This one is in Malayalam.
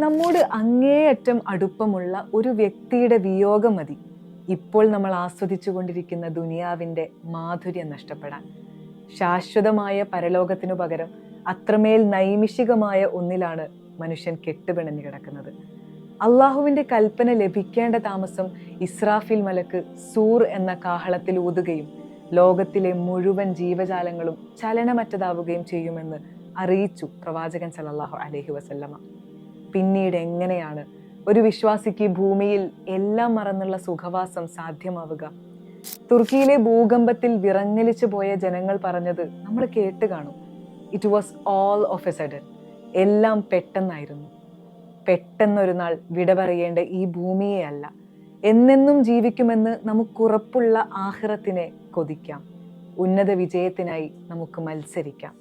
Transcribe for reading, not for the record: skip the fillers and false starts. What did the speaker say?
നമ്മോട് അങ്ങേയറ്റം അടുപ്പമുള്ള ഒരു വ്യക്തിയുടെ വിയോഗം മതി ഇപ്പോൾ നമ്മൾ ആസ്വദിച്ചു കൊണ്ടിരിക്കുന്ന ദുനിയാവിൻ്റെ മാധുര്യം നഷ്ടപ്പെടാൻ. ശാശ്വതമായ പരലോകത്തിനു പകരം അത്രമേൽ നൈമിഷികമായ ഒന്നിലാണ് മനുഷ്യൻ കെട്ടുപിണഞ്ഞു കിടക്കുന്നത്. അള്ളാഹുവിൻ്റെ കൽപ്പന ലഭിക്കേണ്ട താമസം ഇസ്രാഫിൽ മലക്ക് സൂർ എന്ന കാഹളത്തിൽ ഊതുകയും ലോകത്തിലെ മുഴുവൻ ജീവജാലങ്ങളും ചലനമറ്റതാവുകയും ചെയ്യുമെന്ന് അറിയിച്ചു പ്രവാചകൻ സല്ലല്ലാഹു അലൈഹി വസല്ലമ. പിന്നീട് എങ്ങനെയാണ് ഒരു വിശ്വാസിക്ക് ഭൂമിയിൽ എല്ലാം മറന്നുള്ള സുഖവാസം സാധ്യമാവുക? തുർക്കിയിലെ ഭൂകമ്പത്തിൽ വിറങ്ങലിച്ചു പോയ ജനങ്ങൾ പറഞ്ഞത് നമ്മൾ കേട്ട് കാണും. It was all of A sudden. എല്ലാം പെട്ടെന്നായിരുന്നു. പെട്ടെന്നൊരു നാൾ വിട പറയേണ്ട ഈ ഭൂമിയെ അല്ല, എന്നെന്നും ജീവിക്കുമെന്ന് നമുക്കുറപ്പുള്ള ആഖിറത്തിനെ കൊതിക്കാം. ഉന്നത വിജയത്തിനായി നമുക്ക് മത്സരിക്കാം.